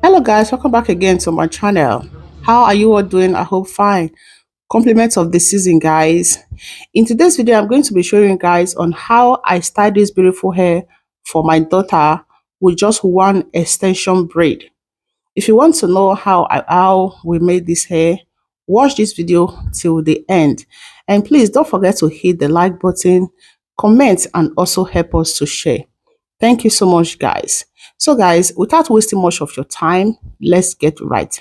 Hello guys, welcome back again to my channel. How are you all doing? I hope fine. Compliments of the season, guys. In today's video, I'm going to be showing you guys on how I style this beautiful hair for my daughter with just one extension braid. If you want to know how we made this hair, watch this video till the end. And please don't forget to hit the like button, comment, and also help us to share. Thank you so much, guys. So guys, without wasting much of your time, let's get right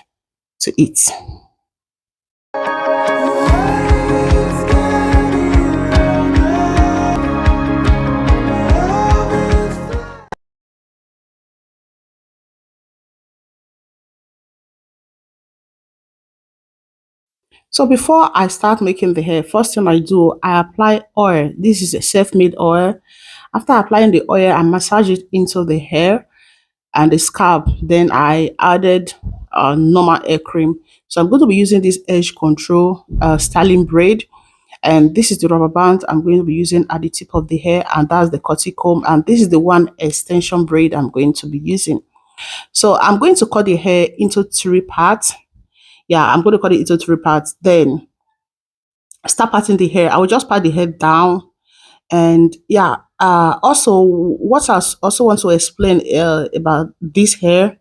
to it. So before I start making the hair, first thing I do, I apply oil. This is a self-made oil. After applying the oil, I massage it into the hair and the scalp. Then I added normal hair cream. So I'm going to be using this edge control styling braid. And this is the rubber band I'm going to be using at the tip of the hair, and that's the cuticle, and this is the one extension braid I'm going to be using. So I'm going to cut the hair into 3 parts. Yeah, I'm going to cut it into 3 parts. Then start parting the hair. I will just part the hair down. And yeah, also what I also want to explain about this hair,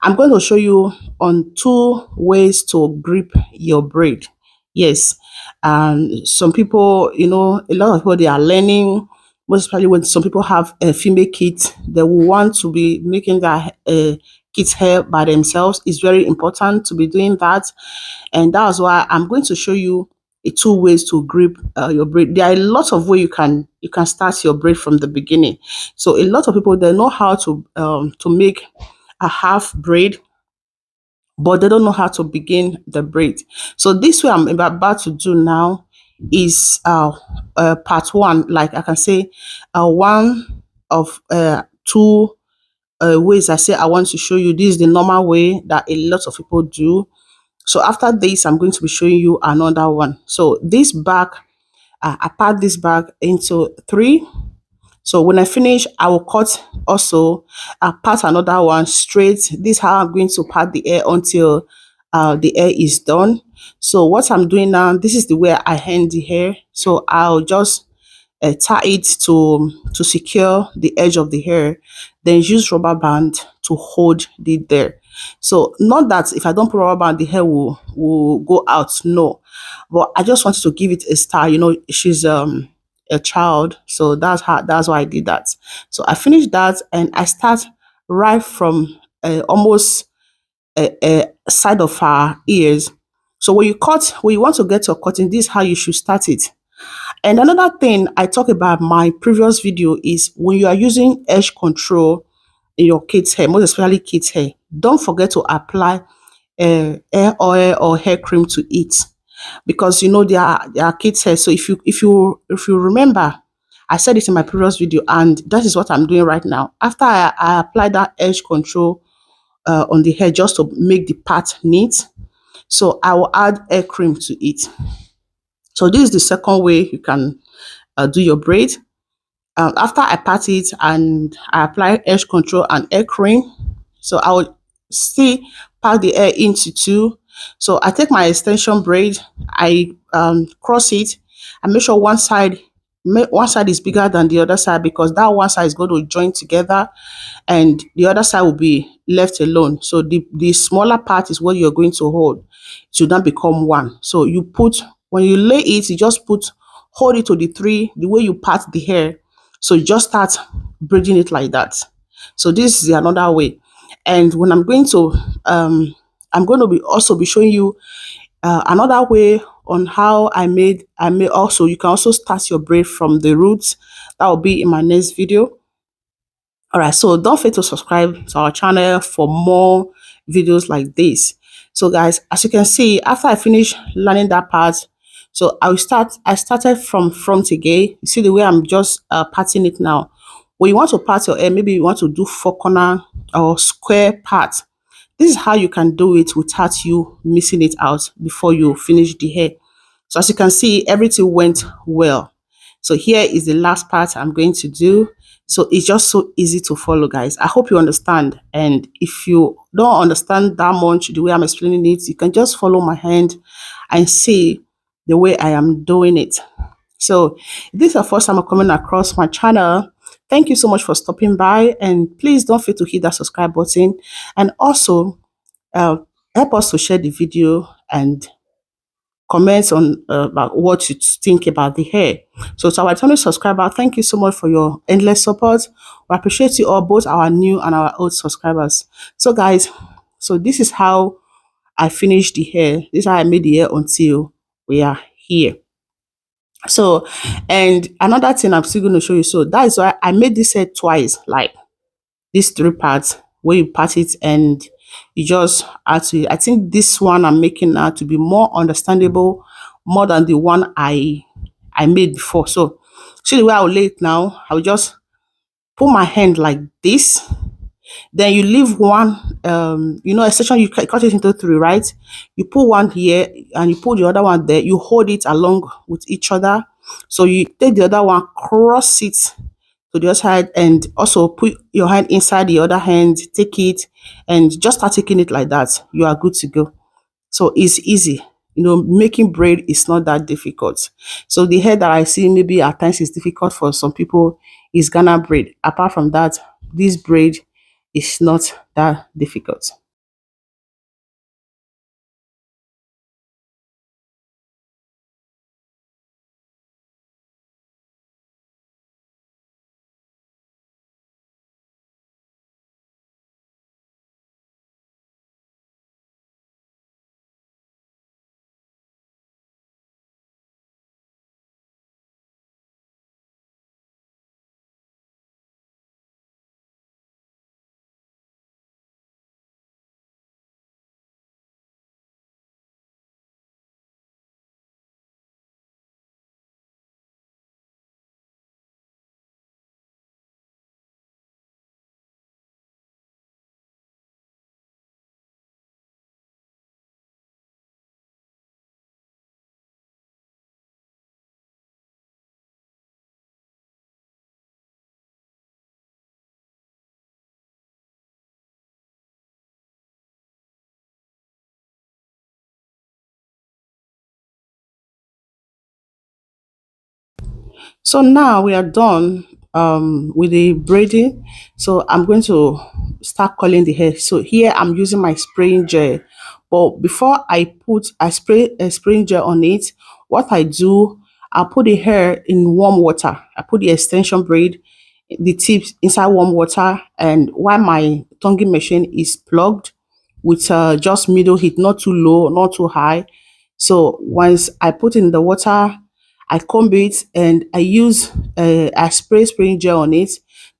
I'm going to show you on 2 ways to grip your braid. Yes, some people, a lot of people, they are learning, most especially when some people have a female kids, they will want to be making their kids hair by themselves. It's very important to be doing that, and that's why I'm going to show you 2 ways to grip your braid. There are a lot of ways you can start your braid from the beginning. So a lot of people, they know how to make a half braid, but they don't know how to begin the braid. So this way I'm about to do now is part one. Like I can say, one of 2 ways I say I want to show you. This is the normal way that a lot of people do. So after this, I'm going to be showing you another one. So this bag, I part this bag into 3. So when I finish, I will cut also, part another one straight. This is how I'm going to part the hair until the hair is done. So what I'm doing now, this is the way I hand the hair. So I'll just tie it to secure the edge of the hair, then use rubber band to hold it there. So not that if I don't put rubber band, the hair will go out, no, but I just wanted to give it a style. She's a child, so that's why I did that. So I finished that, and I start right from almost a side of her ears. So when you want to get your cutting, this is how you should start it. And another thing I talk about my previous video is when you are using edge control in your kids' hair, most especially kids' hair, don't forget to apply hair oil or hair cream to it, because they are kids' hair. So if you remember, I said it in my previous video, and that is what I'm doing right now. After I apply that edge control on the hair just to make the part neat, so I will add hair cream to it. So this is the second way you can do your braid. After I part it and I apply edge control and hair cream, so I will still part the hair into 2. So I take my extension braid, I cross it, and make sure one side is bigger than the other side, because that one side is going to join together and the other side will be left alone. So the smaller part is what you're going to hold to then become one. So when you lay it, you just hold it to the way you part the hair. So you just start braiding it like that. So this is another way. And when I'm going to also be showing you another way on how I made also, you can also start your braid from the roots. That will be in my next video. All right, so don't forget to subscribe to our channel for more videos like this. So guys, as you can see, after I finish learning that part, so I started from front again. You see the way I'm just parting it now. When you want to part your hair, maybe you want to do 4 corner or square part, this is how you can do it without you missing it out before you finish the hair. So as you can see, everything went well. So here is the last part I'm going to do. So it's just so easy to follow, guys. I hope you understand. And if you don't understand that much the way I'm explaining it, you can just follow my hand and see the way I am doing it. So if this is the first time I'm coming across my channel, thank you so much for stopping by. And please don't forget to hit that subscribe button. And also uh, help us to share the video and comment on about what you think about the hair. So to our returning subscriber, thank you so much for your endless support. We appreciate you all, both our new and our old subscribers. So guys, so this is how I finished the hair. This is how I made the hair until we are here. So, and another thing I'm still going to show you. So that is why I made this hair twice, like these three parts where you part it and you just add to it. I think this one I'm making now to be more understandable, more than the one I made before. So see the way I will lay it now, I will just put my hand like this, then you leave one a section, you cut it into three, right? You put one here and you put the other one there, you hold it along with each other. So you take the other one, cross it to the other side, and also put your hand inside the other hand, take it and just start taking it like that. You are good to go. So it's easy. Making braid is not that difficult. So the hair that I see maybe at times is difficult for some people is Ghana braid. Apart from that, this braid is not that difficult. So now we are done with the braiding. So I'm going to start curling the hair. So here I'm using my spraying gel. But before I spray a spraying gel on it, what I do, I put the hair in warm water. I put the extension braid, the tips inside warm water, and while my tonguing machine is plugged with just middle heat, not too low, not too high. So once I put in the water, I comb it and I spray spraying gel on it.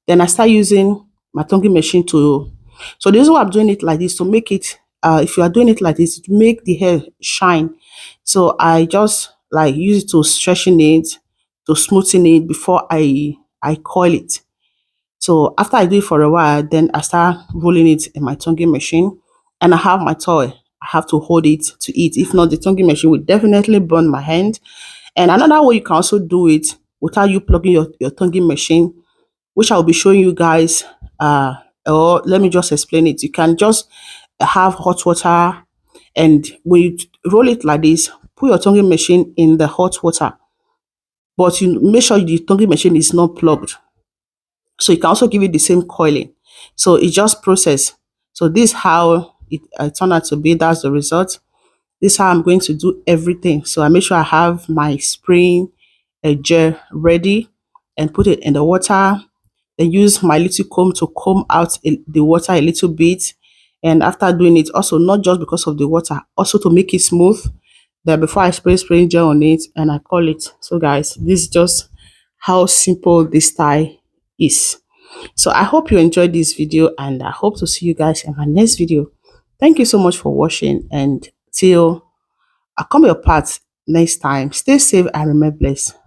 Then I start using my tonguing machine to. So this is why I'm doing it like this to make it. If you are doing it like this, to make the hair shine. So I just like use it to stretching it, to smoothing it before I coil it. So after I do it for a while, then I start rolling it in my tonguing machine, and I have my toy. I have to hold it to eat. If not, the tonguing machine will definitely burn my hand. And another way you can also do it without you plugging your tonguing machine, which I'll be showing you guys, or let me just explain it. You can just have hot water, and when you roll it like this, put your tonguing machine in the hot water, but you make sure the tonguing machine is not plugged. So you can also give it the same coiling. So it just process. So this is how it turned out to be. That's the result. This is how I'm going to do everything. So I make sure I have my spraying gel ready and put it in the water. Then use my little comb to comb out the water a little bit. And after doing it, also not just because of the water, also to make it smooth. Then before I spray spraying gel on it and I call it. So guys, this is just how simple this style is. So I hope you enjoyed this video, and I hope to see you guys in my next video. Thank you so much for watching, and till I come your path next time, stay safe and remain blessed.